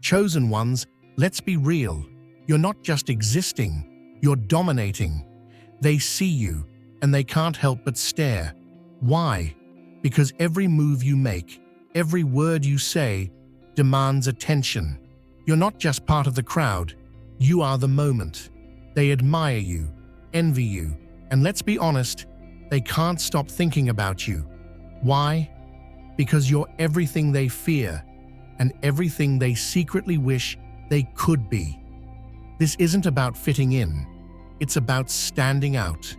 Chosen ones, let's be real. You're not just existing, you're dominating. They see you, and they can't help but stare. Why? Because every move you make, every word you say, demands attention. You're not just part of the crowd, you are the moment. They admire you, envy you, and let's be honest, they can't stop thinking about you. Why? Because you're everything they fear, and everything they secretly wish they could be. This isn't about fitting in, it's about standing out.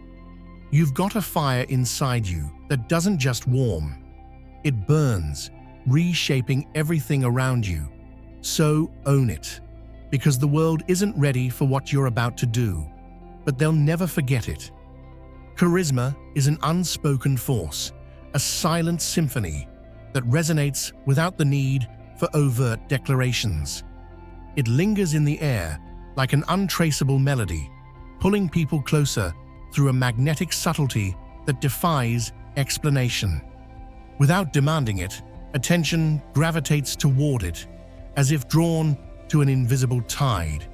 You've got a fire inside you that doesn't just warm, it burns, reshaping everything around you. So own it, because the world isn't ready for what you're about to do, but they'll never forget it. Charisma is an unspoken force, a silent symphony that resonates without the need for overt declarations. It lingers in the air like an untraceable melody, pulling people closer through a magnetic subtlety that defies explanation. Without demanding it, attention gravitates toward it, as if drawn to an invisible tide.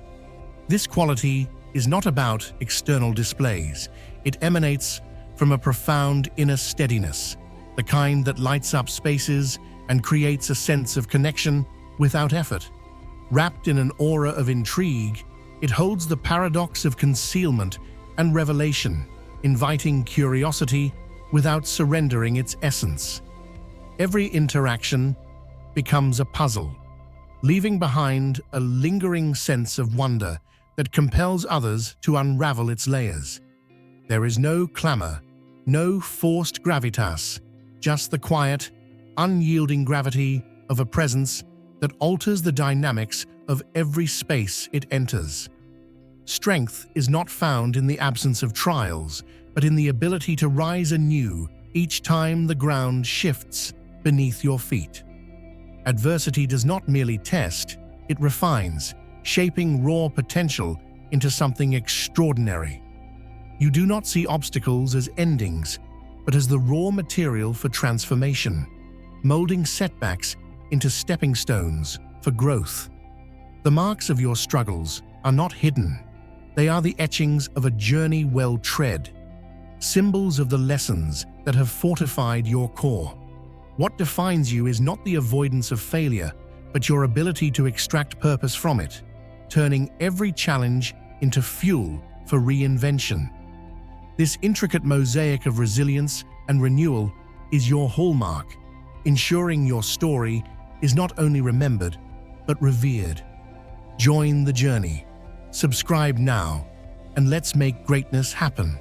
This quality is not about external displays. It emanates from a profound inner steadiness, the kind that lights up spaces and creates a sense of connection without effort. Wrapped in an aura of intrigue, it holds the paradox of concealment and revelation, inviting curiosity without surrendering its essence. Every interaction becomes a puzzle, leaving behind a lingering sense of wonder that compels others to unravel its layers. There is no clamor, no forced gravitas, just the quiet, unyielding gravity of a presence that alters the dynamics of every space it enters. Strength is not found in the absence of trials, but in the ability to rise anew each time the ground shifts beneath your feet. Adversity does not merely test, it refines, shaping raw potential into something extraordinary. You do not see obstacles as endings, but as the raw material for transformation, molding setbacks into stepping stones for growth. The marks of your struggles are not hidden. They are the etchings of a journey well tread, symbols of the lessons that have fortified your core. What defines you is not the avoidance of failure, but your ability to extract purpose from it, turning every challenge into fuel for reinvention. This intricate mosaic of resilience and renewal is your hallmark, ensuring your story is not only remembered, but revered. Join the journey. Subscribe now, and let's make greatness happen.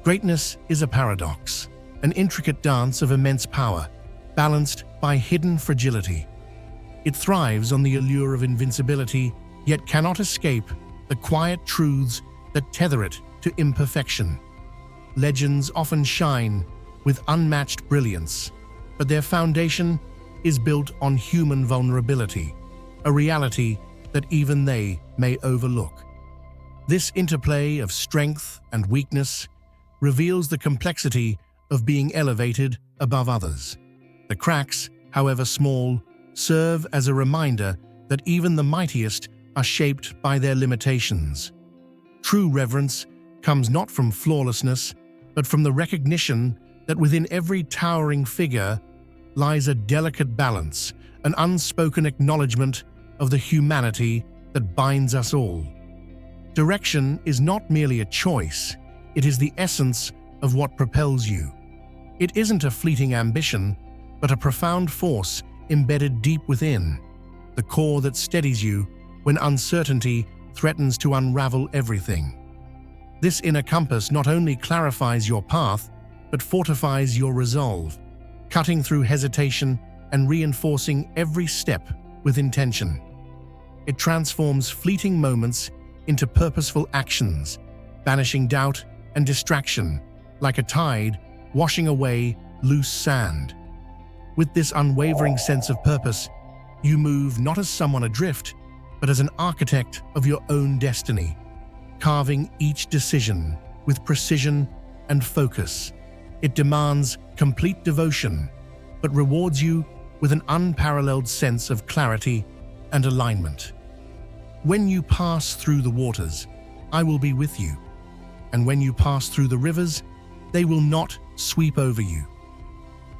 Greatness is a paradox, an intricate dance of immense power, balanced by hidden fragility. It thrives on the allure of invincibility, yet cannot escape the quiet truths that tether it to imperfection. Legends often shine with unmatched brilliance, but their foundation is built on human vulnerability, a reality that even they may overlook. This interplay of strength and weakness reveals the complexity of being elevated above others. The cracks, however small, serve as a reminder that even the mightiest are shaped by their limitations. True reverence comes not from flawlessness, but from the recognition that within every towering figure lies a delicate balance, an unspoken acknowledgement of the humanity that binds us all. Direction is not merely a choice, it is the essence of what propels you. It isn't a fleeting ambition, but a profound force embedded deep within, the core that steadies you when uncertainty threatens to unravel everything. This inner compass not only clarifies your path, but fortifies your resolve, cutting through hesitation and reinforcing every step with intention. It transforms fleeting moments into purposeful actions, banishing doubt and distraction like a tide washing away loose sand. With this unwavering sense of purpose, you move not as someone adrift, but as an architect of your own destiny, carving each decision with precision and focus. It demands complete devotion, but rewards you with an unparalleled sense of clarity and alignment. When you pass through the waters, I will be with you. And when you pass through the rivers, they will not sweep over you.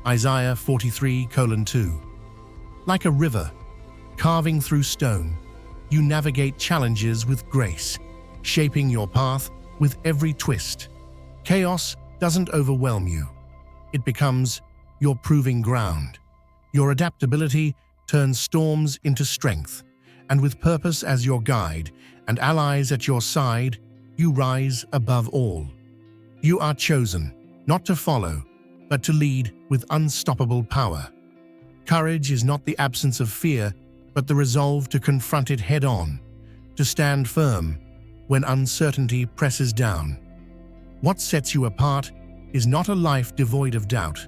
Isaiah 43:2. Like a river, carving through stone, you navigate challenges with grace, shaping your path with every twist. Chaos doesn't overwhelm you. It becomes your proving ground. Your adaptability turns storms into strength, and with purpose as your guide and allies at your side, you rise above all. You are chosen, not to follow, but to lead with unstoppable power. Courage is not the absence of fear, but the resolve to confront it head-on, to stand firm when uncertainty presses down. What sets you apart is not a life devoid of doubt,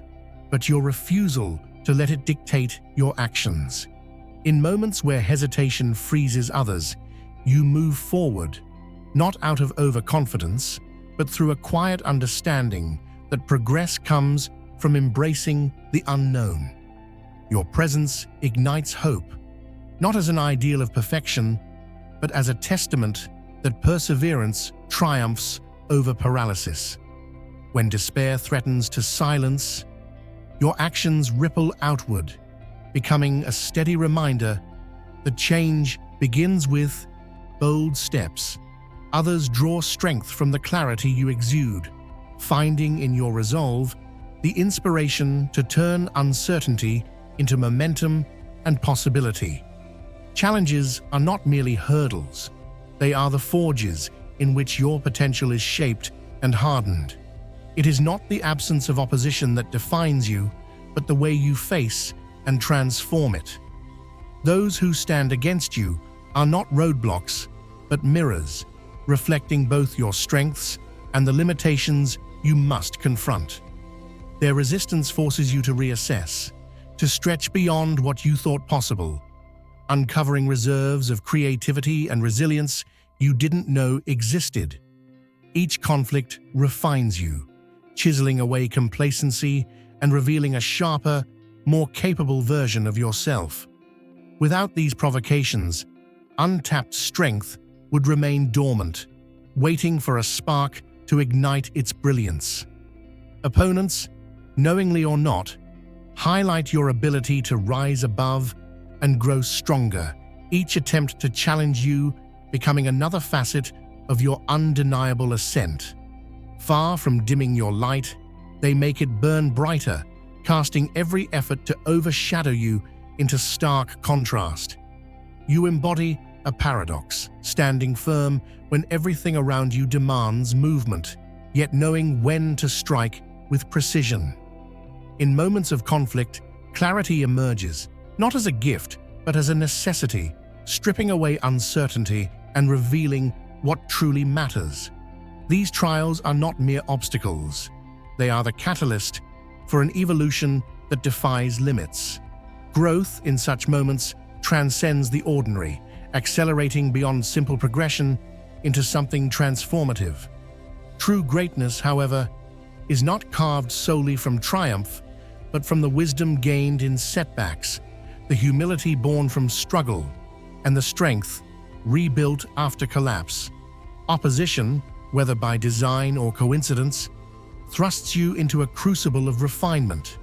but your refusal to let it dictate your actions. In moments where hesitation freezes others, you move forward, not out of overconfidence, but through a quiet understanding that progress comes from embracing the unknown. Your presence ignites hope, not as an ideal of perfection, but as a testament that perseverance triumphs over paralysis. When despair threatens to silence, your actions ripple outward, becoming a steady reminder that change begins with bold steps. Others draw strength from the clarity you exude, finding in your resolve the inspiration to turn uncertainty into momentum and possibility. Challenges are not merely hurdles. They are the forges in which your potential is shaped and hardened. It is not the absence of opposition that defines you, but the way you face and transform it. Those who stand against you are not roadblocks, but mirrors, reflecting both your strengths and the limitations you must confront. Their resistance forces you to reassess, to stretch beyond what you thought possible, uncovering reserves of creativity and resilience you didn't know existed. Each conflict refines you, chiseling away complacency and revealing a sharper, more capable version of yourself. Without these provocations, untapped strength would remain dormant, waiting for a spark to ignite its brilliance. Opponents, knowingly or not, highlight your ability to rise above and grow stronger, each attempt to challenge you becoming another facet of your undeniable ascent. Far from dimming your light, they make it burn brighter, casting every effort to overshadow you into stark contrast. You embody a paradox, standing firm when everything around you demands movement, yet knowing when to strike with precision. In moments of conflict, clarity emerges, not as a gift, but as a necessity, stripping away uncertainty and revealing what truly matters. These trials are not mere obstacles. They are the catalyst for an evolution that defies limits. Growth in such moments transcends the ordinary, accelerating beyond simple progression into something transformative. True greatness, however, is not carved solely from triumph, but from the wisdom gained in setbacks, the humility born from struggle, and the strength rebuilt after collapse. Opposition, whether by design or coincidence, thrusts you into a crucible of refinement,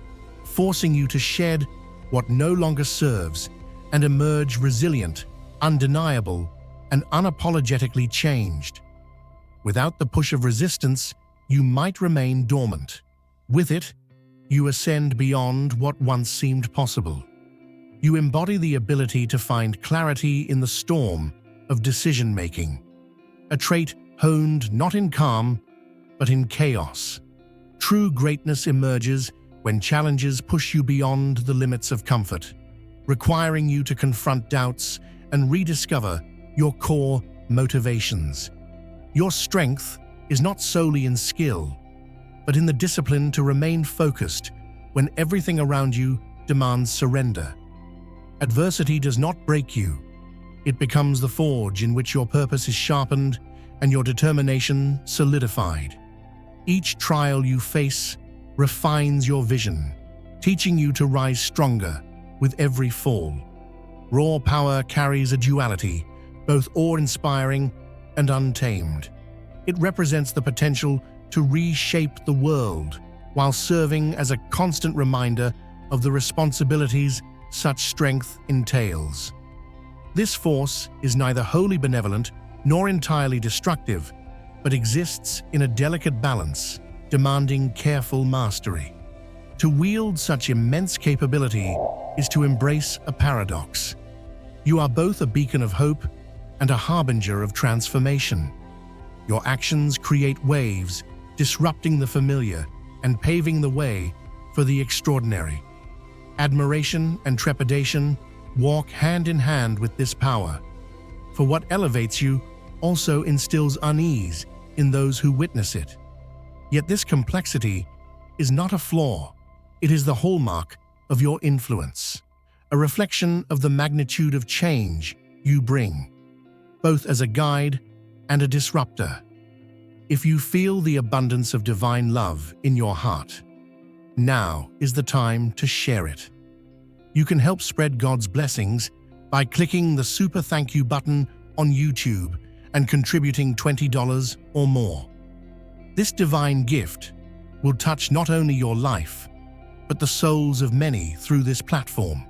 forcing you to shed what no longer serves and emerge resilient, undeniable, and unapologetically changed. Without the push of resistance, you might remain dormant. With it, you ascend beyond what once seemed possible. You embody the ability to find clarity in the storm of decision-making, a trait honed not in calm, but in chaos. True greatness emerges when challenges push you beyond the limits of comfort, requiring you to confront doubts and rediscover your core motivations. Your strength is not solely in skill, but in the discipline to remain focused when everything around you demands surrender. Adversity does not break you. It becomes the forge in which your purpose is sharpened and your determination solidified. Each trial you face refines your vision, teaching you to rise stronger with every fall. Raw power carries a duality, both awe-inspiring and untamed. It represents the potential to reshape the world while serving as a constant reminder of the responsibilities such strength entails. This force is neither wholly benevolent nor entirely destructive, but exists in a delicate balance, demanding careful mastery. To wield such immense capability is to embrace a paradox. You are both a beacon of hope and a harbinger of transformation. Your actions create waves, disrupting the familiar and paving the way for the extraordinary. Admiration and trepidation walk hand in hand with this power, for what elevates you also instills unease in those who witness it. Yet this complexity is not a flaw, it is the hallmark of your influence, a reflection of the magnitude of change you bring, both as a guide and a disruptor. If you feel the abundance of divine love in your heart, now is the time to share it. You can help spread God's blessings by clicking the super thank you button on YouTube and contributing $20 or more. This divine gift will touch not only your life, but the souls of many through this platform.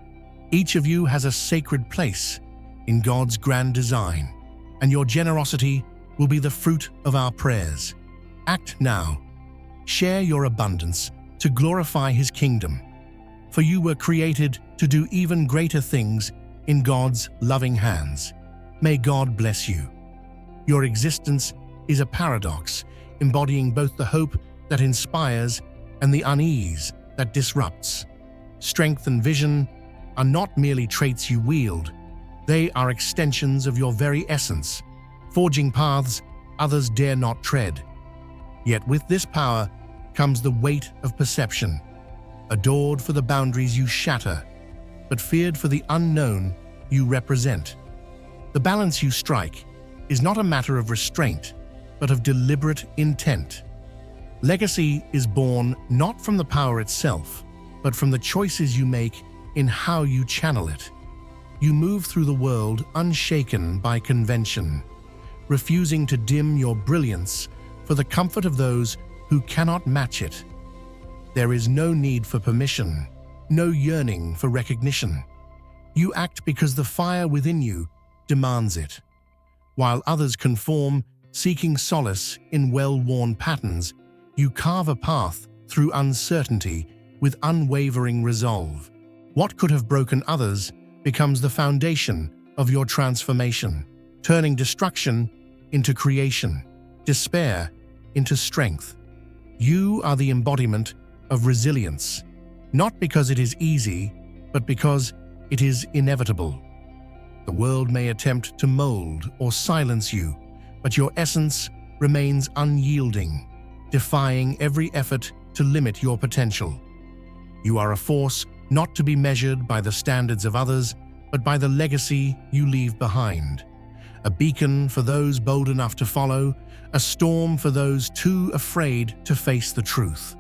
Each of you has a sacred place in God's grand design, and your generosity will be the fruit of our prayers. Act now. Share your abundance to glorify His kingdom, for you were created to do even greater things in God's loving hands. May God bless you. Your existence is a paradox, embodying both the hope that inspires and the unease that disrupts. Strength and vision are not merely traits you wield, they are extensions of your very essence, forging paths others dare not tread. Yet with this power comes the weight of perception, adored for the boundaries you shatter, but feared for the unknown you represent. The balance you strike is not a matter of restraint, but of deliberate intent. Legacy is born not from the power itself, but from the choices you make in how you channel it. You move through the world unshaken by convention, refusing to dim your brilliance for the comfort of those who cannot match it. There is no need for permission, no yearning for recognition. You act because the fire within you demands it. While others conform, seeking solace in well-worn patterns, you carve a path through uncertainty with unwavering resolve. What could have broken others becomes the foundation of your transformation, turning destruction into creation, despair into strength. You are the embodiment of resilience, not because it is easy, but because it is inevitable. The world may attempt to mold or silence you, but your essence remains unyielding, defying every effort to limit your potential. You are a force not to be measured by the standards of others, but by the legacy you leave behind. A beacon for those bold enough to follow, a storm for those too afraid to face the truth.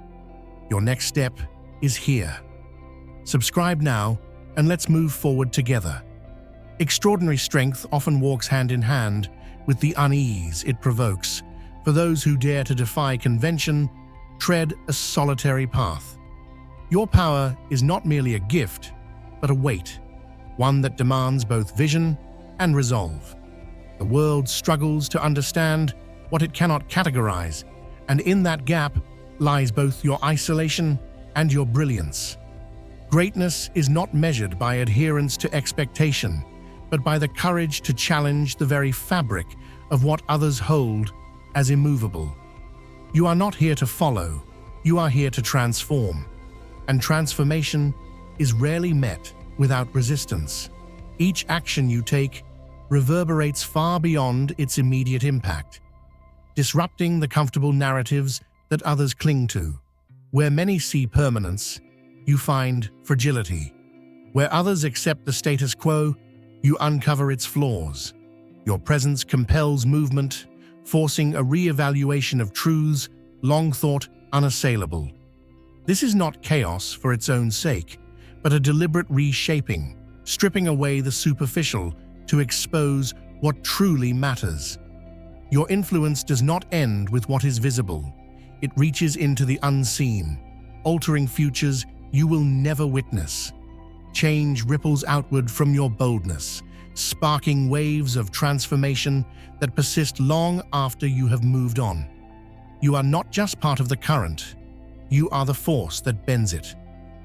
Your next step is here. Subscribe now, and let's move forward together. Extraordinary strength often walks hand in hand with the unease it provokes. For those who dare to defy convention, tread a solitary path. Your power is not merely a gift, but a weight, one that demands both vision and resolve. The world struggles to understand what it cannot categorize, and in that gap lies both your isolation and your brilliance. Greatness is not measured by adherence to expectation, but by the courage to challenge the very fabric of what others hold as immovable. You are not here to follow, you are here to transform. And transformation is rarely met without resistance. Each action you take reverberates far beyond its immediate impact, disrupting the comfortable narratives that others cling to. Where many see permanence, you find fragility. Where others accept the status quo, you uncover its flaws. Your presence compels movement, forcing a re-evaluation of truths long thought unassailable. This is not chaos for its own sake, but a deliberate reshaping, stripping away the superficial to expose what truly matters. Your influence does not end with what is visible. It reaches into the unseen, altering futures you will never witness. Change ripples outward from your boldness, sparking waves of transformation that persist long after you have moved on. You are not just part of the current, you are the force that bends it,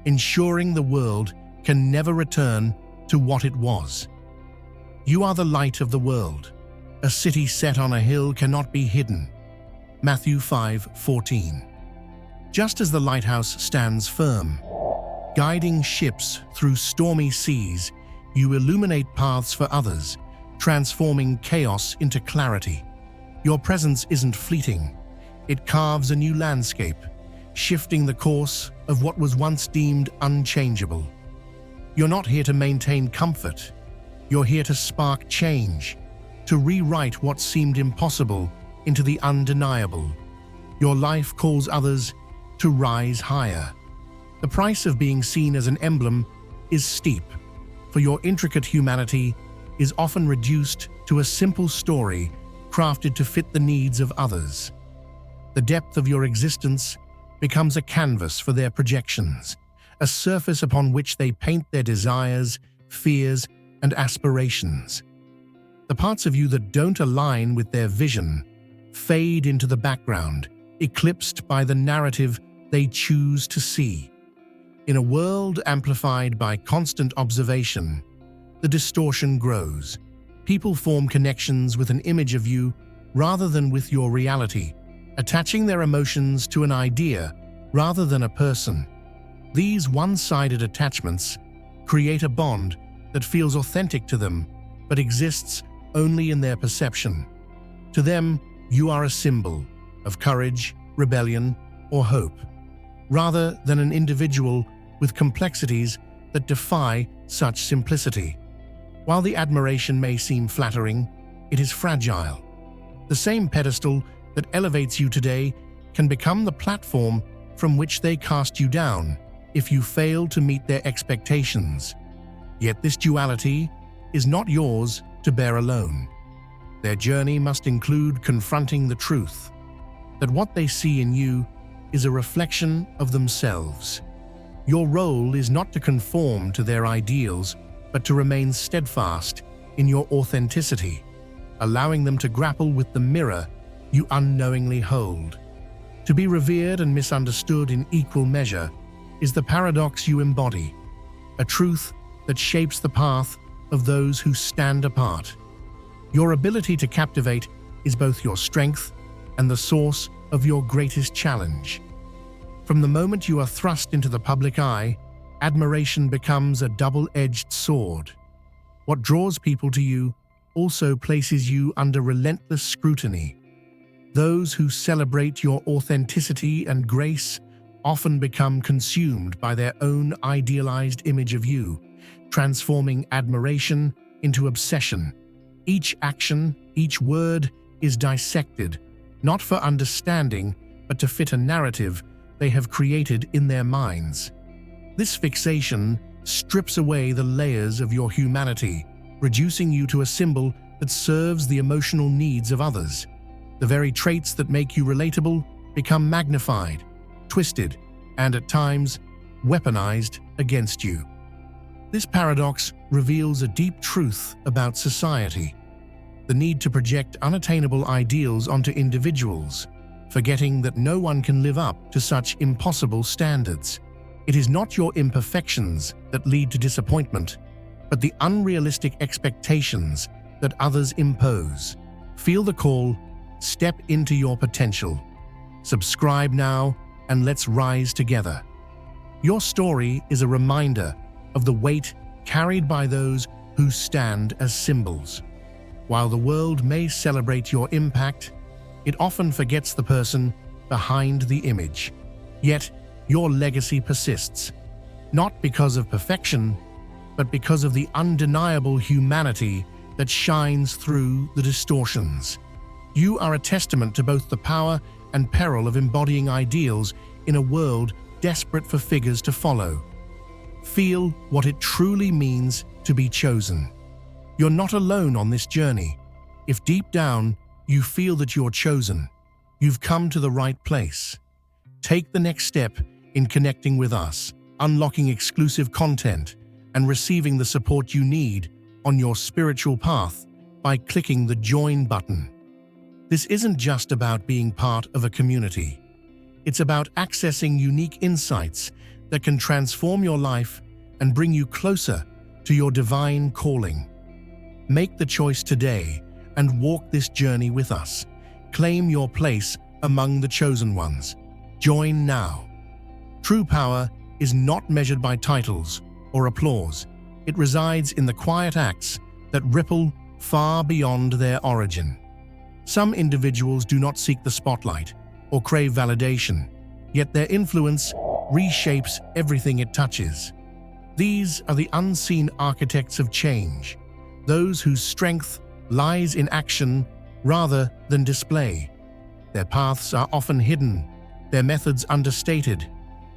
ensuring the world can never return to what it was. You are the light of the world. A city set on a hill cannot be hidden. Matthew 5:14. Just as the lighthouse stands firm, guiding ships through stormy seas, you illuminate paths for others, transforming chaos into clarity. Your presence isn't fleeting. It carves a new landscape, shifting the course of what was once deemed unchangeable. You're not here to maintain comfort. You're here to spark change, to rewrite what seemed impossible into the undeniable. Your life calls others to rise higher. The price of being seen as an emblem is steep, for your intricate humanity is often reduced to a simple story crafted to fit the needs of others. The depth of your existence becomes a canvas for their projections, a surface upon which they paint their desires, fears, and aspirations. The parts of you that don't align with their vision fade into the background, eclipsed by the narrative they choose to see. In a world amplified by constant observation, the distortion grows. People form connections with an image of you rather than with your reality, attaching their emotions to an idea rather than a person. These one-sided attachments create a bond that feels authentic to them, but exists only in their perception. To them, you are a symbol of courage, rebellion, or hope, rather than an individual with complexities that defy such simplicity. While the admiration may seem flattering, it is fragile. The same pedestal that elevates you today can become the platform from which they cast you down if you fail to meet their expectations. Yet this duality is not yours to bear alone. Their journey must include confronting the truth that what they see in you is a reflection of themselves. Your role is not to conform to their ideals, but to remain steadfast in your authenticity, allowing them to grapple with the mirror you unknowingly hold. To be revered and misunderstood in equal measure is the paradox you embody, a truth that shapes the path of those who stand apart. Your ability to captivate is both your strength and the source of your greatest challenge. From the moment you are thrust into the public eye, admiration becomes a double-edged sword. What draws people to you also places you under relentless scrutiny. Those who celebrate your authenticity and grace often become consumed by their own idealized image of you, transforming admiration into obsession. Each action, each word is dissected, not for understanding, but to fit a narrative they have created in their minds. This fixation strips away the layers of your humanity, reducing you to a symbol that serves the emotional needs of others. The very traits that make you relatable become magnified, twisted, and at times weaponized against you. This paradox reveals a deep truth about society: the need to project unattainable ideals onto individuals, forgetting that no one can live up to such impossible standards. It is not your imperfections that lead to disappointment, but the unrealistic expectations that others impose. Feel the call, step into your potential. Subscribe now, and let's rise together. Your story is a reminder of the weight carried by those who stand as symbols. While the world may celebrate your impact, it often forgets the person behind the image. Yet, your legacy persists, not because of perfection, but because of the undeniable humanity that shines through the distortions. You are a testament to both the power and peril of embodying ideals in a world desperate for figures to follow. Feel what it truly means to be chosen. You're not alone on this journey. If deep down you feel that you're chosen, you've come to the right place. Take the next step in connecting with us, unlocking exclusive content, and receiving the support you need on your spiritual path by clicking the Join button. This isn't just about being part of a community. It's about accessing unique insights that can transform your life and bring you closer to your divine calling. Make the choice today and walk this journey with us. Claim your place among the chosen ones. Join now. True power is not measured by titles or applause. It resides in the quiet acts that ripple far beyond their origin. Some individuals do not seek the spotlight or crave validation, yet their influence reshapes everything it touches. These are the unseen architects of change, those whose strength lies in action rather than display. Their paths are often hidden, their methods understated,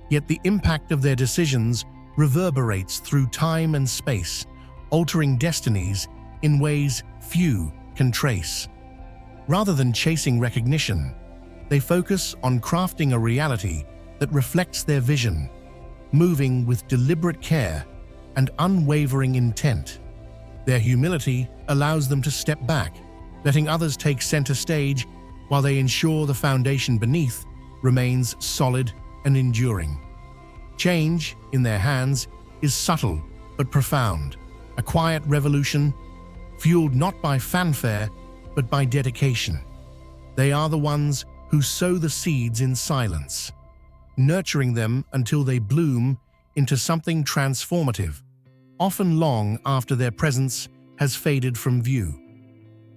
yet the impact of their decisions reverberates through time and space, altering destinies in ways few can trace. Rather than chasing recognition, they focus on crafting a reality that reflects their vision, moving with deliberate care and unwavering intent. Their humility allows them to step back, letting others take center stage while they ensure the foundation beneath remains solid and enduring. Change, in their hands, is subtle but profound, a quiet revolution fueled not by fanfare but by dedication. They are the ones who sow the seeds in silence, nurturing them until they bloom into something transformative, often long after their presence has faded from view.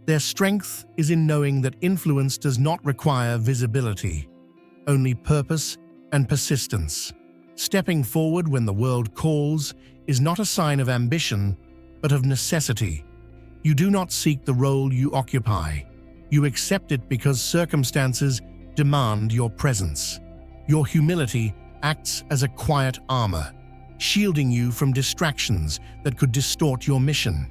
Their strength is in knowing that influence does not require visibility, only purpose and persistence. Stepping forward when the world calls is not a sign of ambition, but of necessity. You do not seek the role you occupy. You accept it because circumstances demand your presence. Your humility acts as a quiet armor, shielding you from distractions that could distort your mission.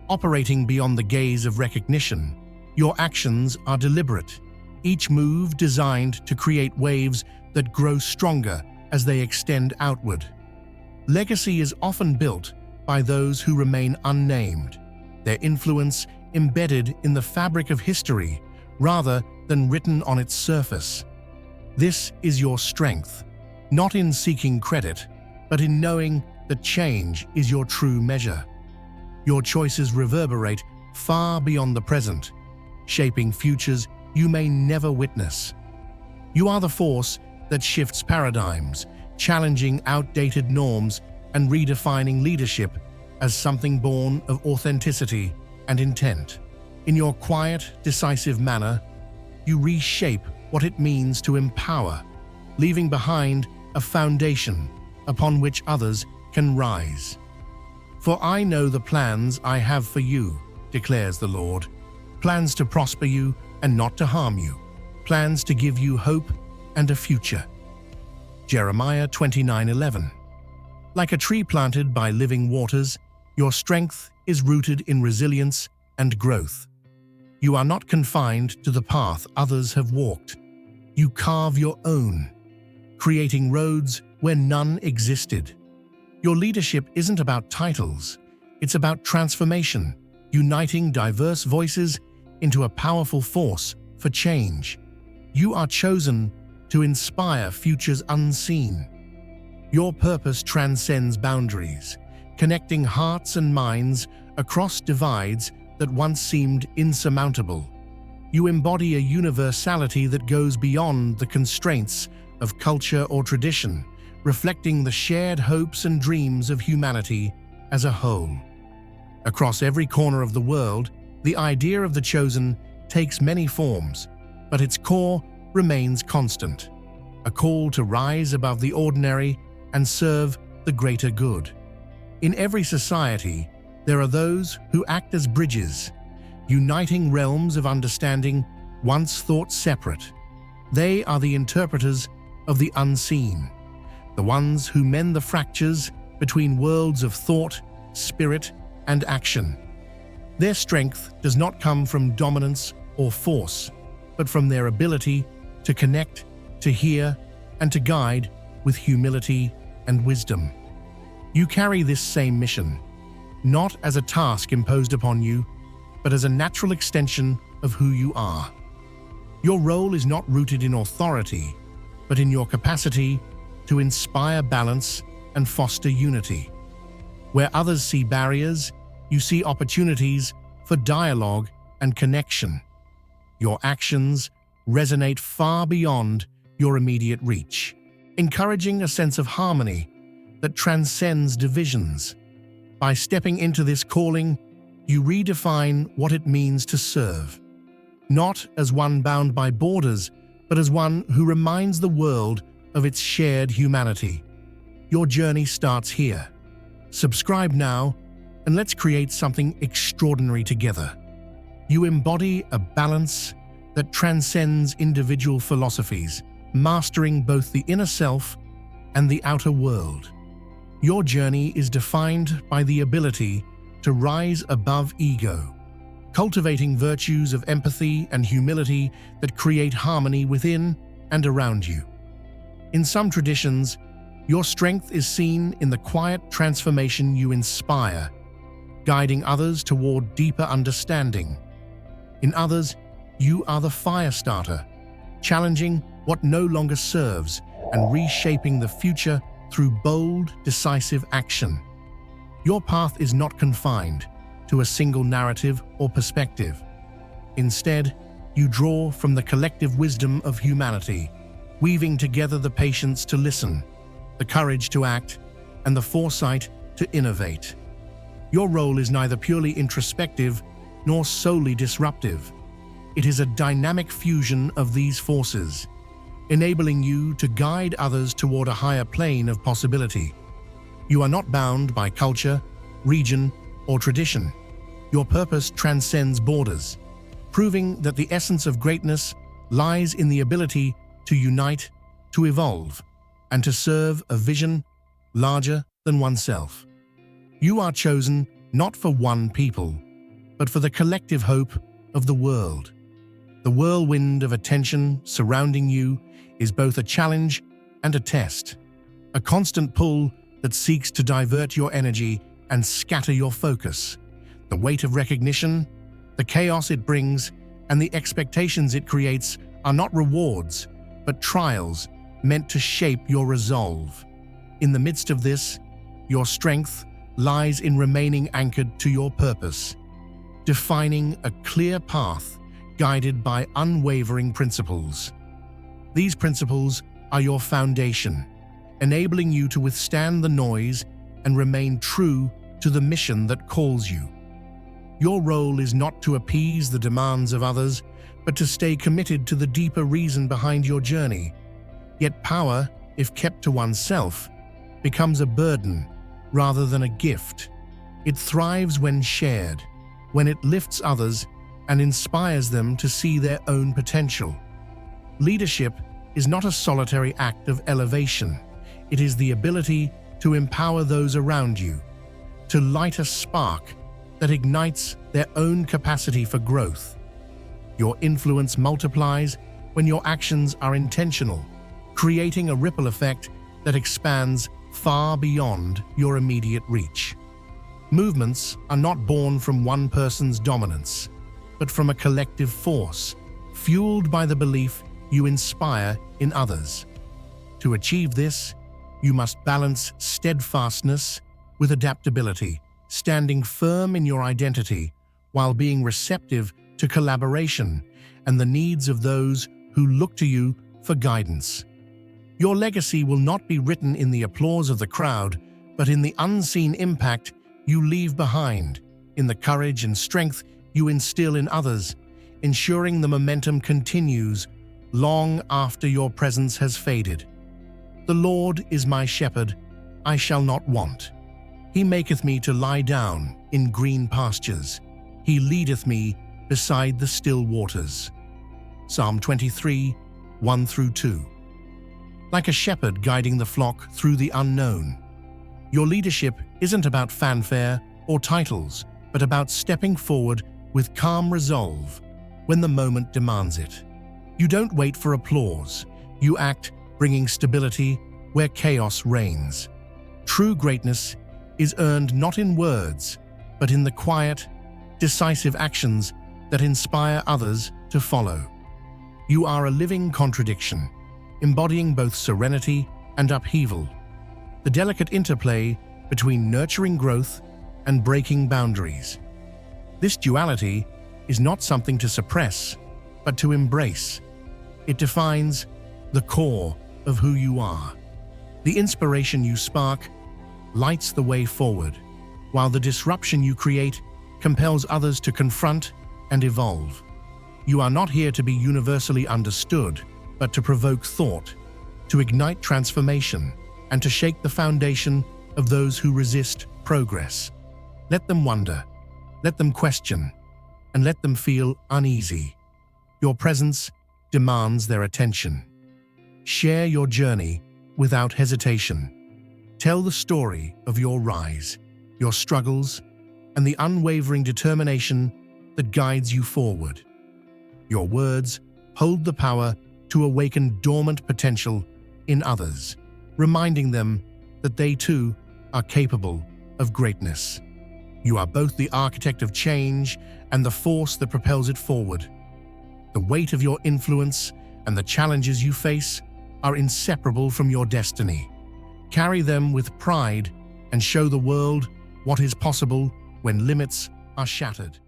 Operating beyond the gaze of recognition, your actions are deliberate, each move designed to create waves that grow stronger as they extend outward. Legacy is often built by those who remain unnamed, their influence embedded in the fabric of history rather than written on its surface. This is your strength, not in seeking credit, but in knowing that change is your true measure. Your choices reverberate far beyond the present, shaping futures you may never witness. You are the force that shifts paradigms, challenging outdated norms and redefining leadership as something born of authenticity and intent. In your quiet, decisive manner, you reshape what it means to empower, leaving behind a foundation upon which others can rise. For I know the plans I have for you, declares the Lord, plans to prosper you and not to harm you, plans to give you hope and a future. Jeremiah 29:11. Like a tree planted by living waters, your strength is rooted in resilience and growth. You are not confined to the path others have walked. You carve your own, creating roads where none existed. Your leadership isn't about titles, it's about transformation, uniting diverse voices into a powerful force for change. You are chosen to inspire futures unseen. Your purpose transcends boundaries, connecting hearts and minds across divides that once seemed insurmountable. You embody a universality that goes beyond the constraints of culture or tradition, reflecting the shared hopes and dreams of humanity as a whole. Across every corner of the world, the idea of the chosen takes many forms, but its core remains constant, a call to rise above the ordinary and serve the greater good. In every society, there are those who act as bridges, uniting realms of understanding once thought separate. They are the interpreters of the unseen, the ones who mend the fractures between worlds of thought spirit, and action. Their strength does not come from dominance or force, but from their ability to connect, to hear, and to guide with humility and wisdom. You carry this same mission, not as a task imposed upon you, but as a natural extension of who you are. Your role is not rooted in authority, but in your capacity to inspire balance and foster unity. Where others see barriers, you see opportunities for dialogue and connection. Your actions resonate far beyond your immediate reach, encouraging a sense of harmony that transcends divisions. By stepping into this calling, you redefine what it means to serve, not as one bound by borders, but as one who reminds the world of its shared humanity. Your journey starts here. Subscribe now, and let's create something extraordinary together. You embody a balance that transcends individual philosophies, mastering both the inner self and the outer world. Your journey is defined by the ability to rise above ego, cultivating virtues of empathy and humility that create harmony within and around you. In some traditions, your strength is seen in the quiet transformation you inspire, guiding others toward deeper understanding. In others, you are the fire starter, challenging what no longer serves and reshaping the future through bold, decisive action. Your path is not confined to a single narrative or perspective. Instead, you draw from the collective wisdom of humanity, weaving together the patience to listen, the courage to act, and the foresight to innovate. Your role is neither purely introspective nor solely disruptive. It is a dynamic fusion of these forces, enabling you to guide others toward a higher plane of possibility. You are not bound by culture, region, or tradition. Your purpose transcends borders, proving that the essence of greatness lies in the ability to unite, to evolve, and to serve a vision larger than oneself. You are chosen not for one people, but for the collective hope of the world. The whirlwind of attention surrounding you is both a challenge and a test, a constant pull that seeks to divert your energy and scatter your focus. The weight of recognition, the chaos it brings, and the expectations it creates are not rewards, but trials meant to shape your resolve. In the midst of this, your strength lies in remaining anchored to your purpose, defining a clear path guided by unwavering principles. These principles are your foundation, enabling you to withstand the noise and remain true to the mission that calls you. Your role is not to appease the demands of others, but to stay committed to the deeper reason behind your journey. Yet power, if kept to oneself, becomes a burden rather than a gift. It thrives when shared, when it lifts others and inspires them to see their own potential. Leadership is not a solitary act of elevation. It is the ability to empower those around you, to light a spark that ignites their own capacity for growth. Your influence multiplies when your actions are intentional, creating a ripple effect that expands far beyond your immediate reach. Movements are not born from one person's dominance, but from a collective force, fueled by the belief you inspire in others. To achieve this, you must balance steadfastness with adaptability, standing firm in your identity while being receptive to collaboration and the needs of those who look to you for guidance. Your legacy will not be written in the applause of the crowd, but in the unseen impact you leave behind, in the courage and strength you instill in others, ensuring the momentum continues long after your presence has faded. The Lord is my shepherd, I shall not want. He maketh me to lie down in green pastures. He leadeth me beside the still waters. Psalm 23, 1-2. Like a shepherd guiding the flock through the unknown, Your leadership isn't about fanfare or titles, but about stepping forward with calm resolve when the moment demands it. You don't wait for applause. You act, bringing stability where chaos reigns. True greatness is earned not in words, but in the quiet, decisive actions that inspire others to follow. You are a living contradiction, embodying both serenity and upheaval, the delicate interplay between nurturing growth and breaking boundaries. This duality is not something to suppress, but to embrace. It defines the core of who you are. The inspiration you spark lights the way forward, while the disruption you create compels others to confront and evolve. You are not here to be universally understood, but to provoke thought, to ignite transformation, and to shake the foundation of those who resist progress. Let them wonder, let them question, and let them feel uneasy. Your presence demands their attention. Share your journey without hesitation. Tell the story of your rise, your struggles, and the unwavering determination that guides you forward. Your words hold the power to awaken dormant potential in others, reminding them that they too are capable of greatness. You are both the architect of change and the force that propels it forward. The weight of your influence and the challenges you face are inseparable from your destiny. Carry them with pride and show the world what is possible when limits are shattered.